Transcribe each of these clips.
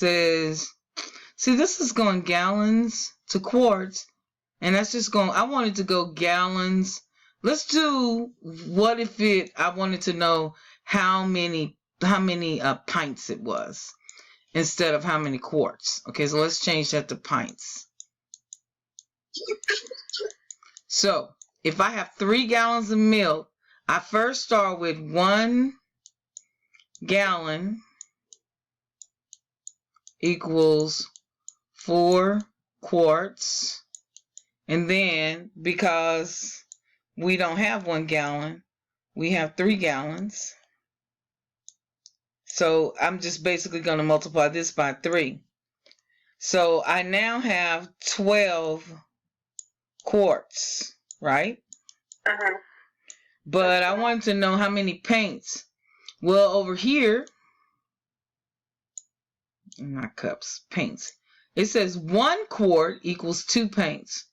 says, see, this is going gallons to quarts, and that's just going, I wanted to go gallons. Let's do, what if I wanted to know how many pints it was instead of how many quarts. Okay, so let's change that to pints. So if I have 3 gallons of milk, I first start with 1 gallon equals 4 quarts. And then, because we don't have 1 gallon, we have 3 gallons. So I'm just basically going to multiply this by 3. So I now have 12 quarts, right? But I wanted to know how many pints. Well, over here, not cups, pints. It says 1 quart equals 2 pints.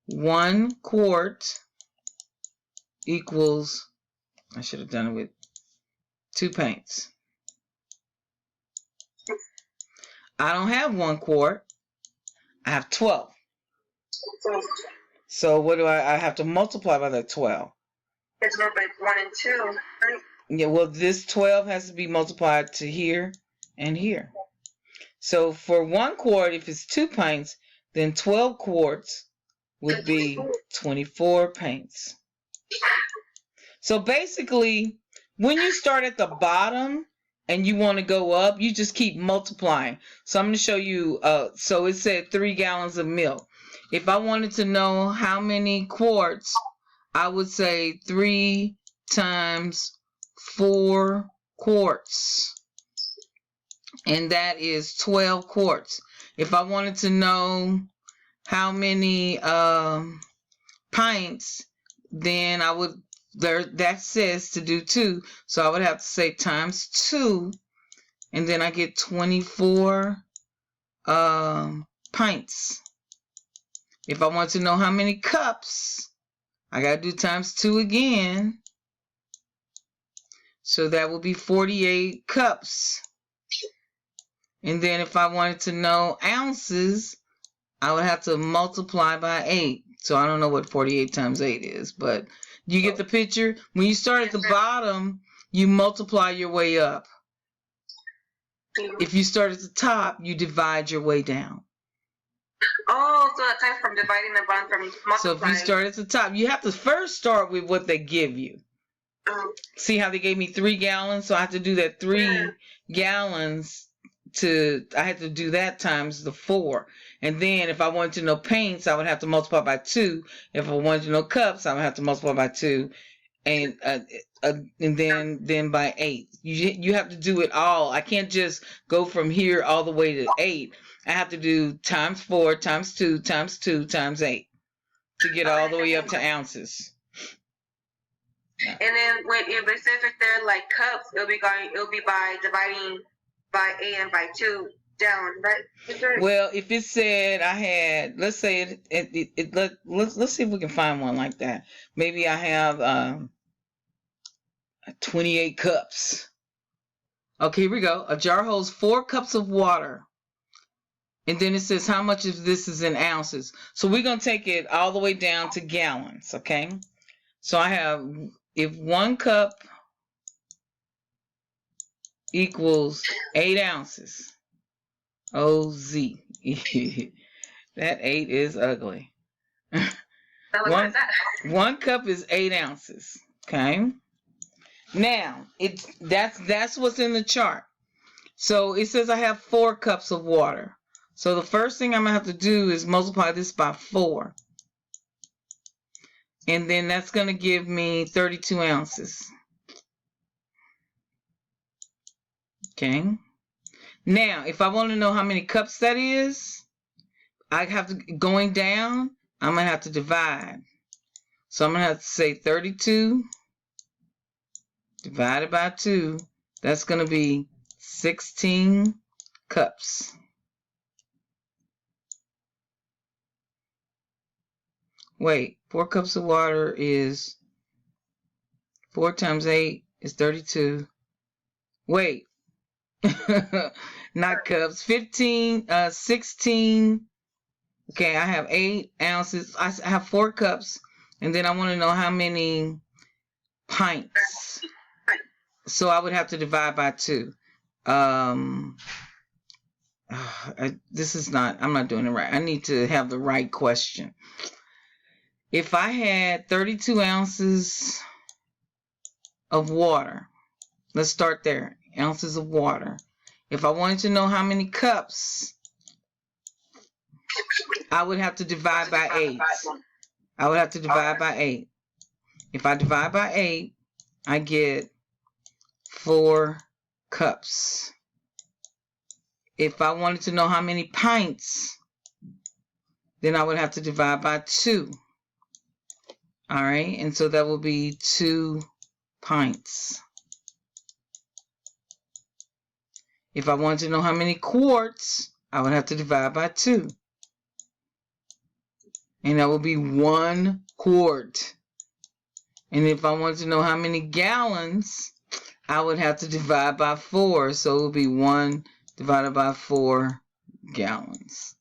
1 quart equals, I should have done it with 2 pints. I don't have 1 quart. I have 12. So what do I have to multiply by that 12? It's more by 1 and 2, right? Yeah, well, this 12 has to be multiplied to here and here. So for 1 quart, if it's 2 pints, then 12 quarts would be 24 pints. So basically, when you start at the bottom and you want to go up, you just keep multiplying. So I'm going to show you, so it said 3 gallons of milk. If I wanted to know how many quarts, I would say 3 times 4 quarts. And that is 12 quarts. If I wanted to know how many pints, then I would, that says to do 2. So I would have to say times 2. And then I get 24 pints. If I want to know how many cups, I got to do times 2 again. So that would be 48 cups. And then if I wanted to know ounces, I would have to multiply by 8. So I don't know what 48 times 8 is, but you get the picture? When you start at the bottom, you multiply your way up. If you start at the top, you divide your way down. Oh, so that's from dividing the bottom from multiplying. So if you start at the top, you have to first start with what they give you. See how they gave me 3 gallons? So I have to do that 3 gallons. I had to do that times the 4. And then if I wanted to know pints, I would have to multiply by 2. If I wanted to know cups, I would have to multiply by 2. And then by 8. You have to do it all. I can't just go from here all the way to 8. I have to do times 4, times 2, times 2, times 8 to get all the way up to ounces. And then if it says right there like cups, it'll be by dividing by 8 and by 2 down, right? Well, if it said I had, let's say let's see if we can find one like that. Maybe I have 28 cups. Okay, here we go. A jar holds 4 cups of water. And then it says how much of this is in ounces. So we're going to take it all the way down to gallons, okay? So I have, if 1 cup equals 8 ounces. O-Z. That 8 is ugly. One cup is 8 ounces. Okay. Now, that's what's in the chart. So it says I have 4 cups of water. So the first thing I'm going to have to do is multiply this by 4. And then that's going to give me 32 ounces. Okay. Now, if I want to know how many cups that is, I have to, going down, I'm going to have to divide. So I'm going to have to say 32 divided by 2. That's going to be 16 cups. Wait, 4 cups of water is 4 times 8 is 32. Wait. not cups. 16. Okay, I have 8 ounces. I have 4 cups. And then I want to know how many pints. So I would have to divide by 2. This is not, I'm not doing it right. I need to have the right question. If I had 32 ounces of water, let's start there. Ounces of water. If I wanted to know how many cups, I would have to divide by 8. I would have to divide by 8. If I divide by 8, I get 4 cups. If I wanted to know how many pints, then I would have to divide by 2. All right, and so that will be 2 pints. If I wanted to know how many quarts, I would have to divide by 2. And that would be 1 quart. And if I wanted to know how many gallons, I would have to divide by 4. So it would be 1 divided by 4 gallons.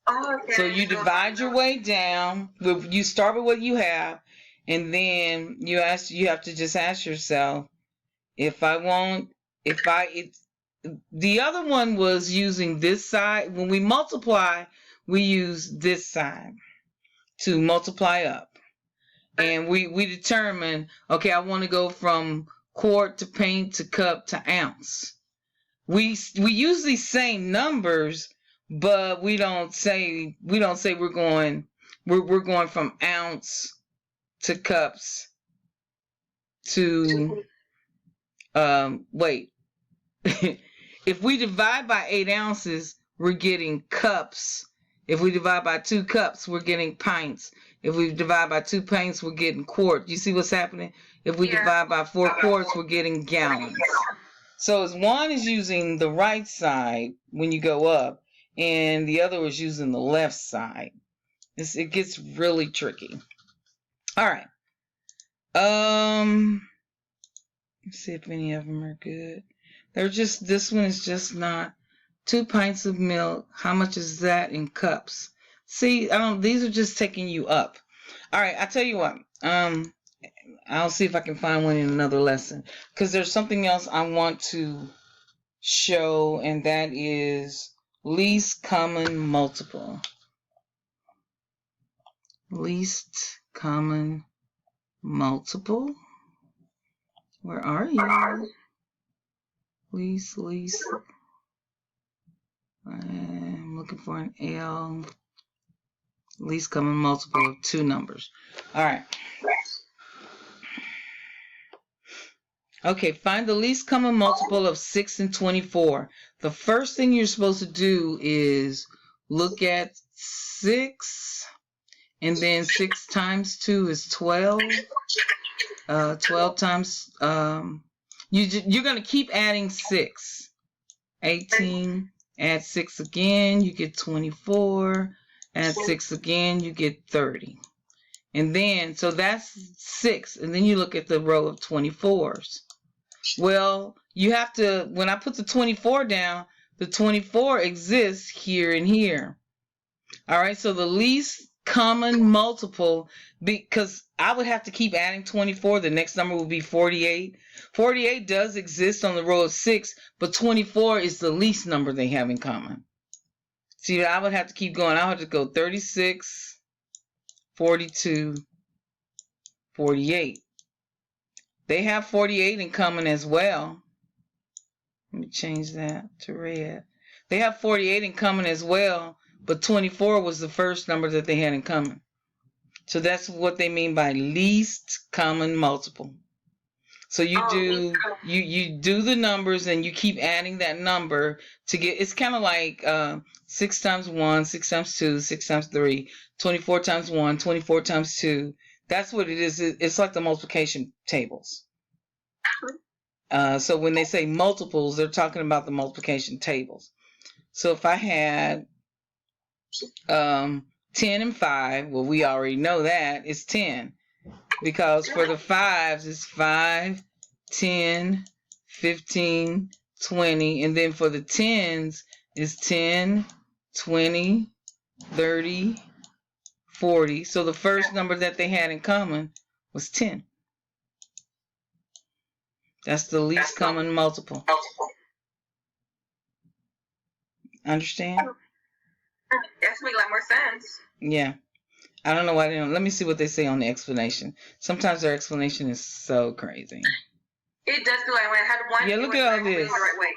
Okay. So you divide your way down. You start with what you have, and then you have to just ask yourself, the other one was using this side. When we multiply, we use this side to multiply up. And we determine, okay, I want to go from quart to pint to cup to ounce. We use these same numbers, but we don't say we're going from ounce to cups to wait. If we divide by 8 ounces, we're getting cups. If we divide by 2 cups, we're getting pints. If we divide by 2 pints, we're getting quart. You see what's happening? If we divide by 4 quarts, we're getting gallons. So as one is using the right side when you go up, and the other is using the left side. It gets really tricky. All right. Let's see if any of them are good. This one is just not. 2 pints of milk. How much is that in cups? See, these are just taking you up. All right, I tell you what. I'll see if I can find one in another lesson, because there's something else I want to show, and that is least common multiple. Least common multiple. Where are you? Least. I'm looking for an L. Least common multiple of 2 numbers. All right. Okay, find the least common multiple of 6 and 24. The first thing you're supposed to do is look at 6, and then 6 times 2 is 12. 12 times, you're going to keep adding 6. 18, add 6 again, you get 24. Add 6 again, you get 30. And then, so that's 6. And then you look at the row of 24s. Well, you have to, when I put the 24 down, the 24 exists here and here. All right, so the least common multiple, because I would have to keep adding 24, the next number would be 48. 48 does exist on the row of 6, but 24 is the least number they have in common. See, I would have to keep going. I would have to go 36, 42, 48. They have 48 in common as well. Let me change that to red. They have 48 in common as well, but 24 was the first number that they had in common. So that's what they mean by least common multiple. So you do the numbers, and you keep adding that number to get, it's kind of like 6 times 1, 6 times 2, 6 times 3, 24 times 1, 24 times 2. That's what it is. It's like the multiplication tables. So when they say multiples, they're talking about the multiplication tables. So if I had 10 and 5, well, we already know that it's 10. Because for the 5s, it's 5, 10, 15, 20. And then for the tens, it's 10, 20, 30, 40. So the first number that they had in common was 10. That's the least common multiple. Understand? That makes a lot more sense. Yeah. I don't know why they don't. Let me see what they say on the explanation. Sometimes their explanation is so crazy. It does feel like when I had one. Yeah, look at all this. The right way.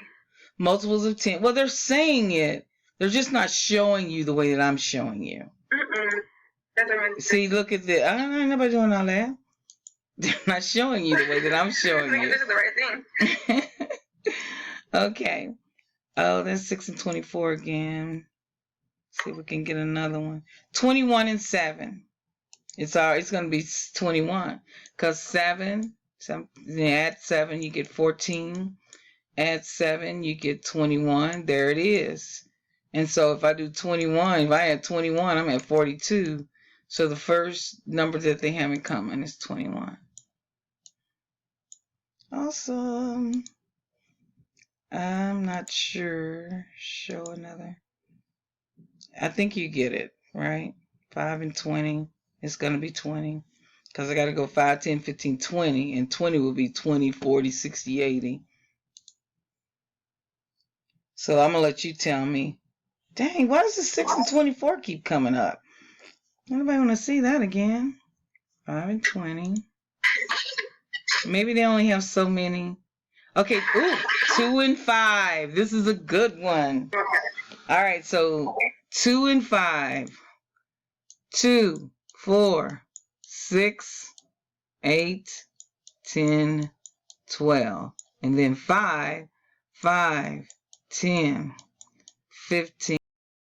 Multiples of 10. Well, they're saying it. They're just not showing you the way that I'm showing you. See, look at this. I don't know, nobody doing all that. They're not showing you the way that I'm showing you. This is the right thing. Okay. Oh, that's 6 and 24 again. See if we can get another one. 21 and 7. It's going to be 21 because 7. Add 7, you get 14. Add 7, you get 21. There it is. And so if I do 21, if I add 21, I'm at 42. So the first number that they have in common is 21. Awesome. I'm not sure. Show another. I think you get it, right? 5 and 20. It's going to be 20. Because I got to go 5, 10, 15, 20. And 20 will be 20, 40, 60, 80. So I'm going to let you tell me. Dang, why does the 6 and 24 keep coming up? Anybody want to see that again? 5 and 20. Maybe they only have so many. Okay, ooh, 2 and 5. This is a good one. All right, so 2 and 5. 2, 4, 6, 8, 10, 12. And then 5, 5, 10, 15.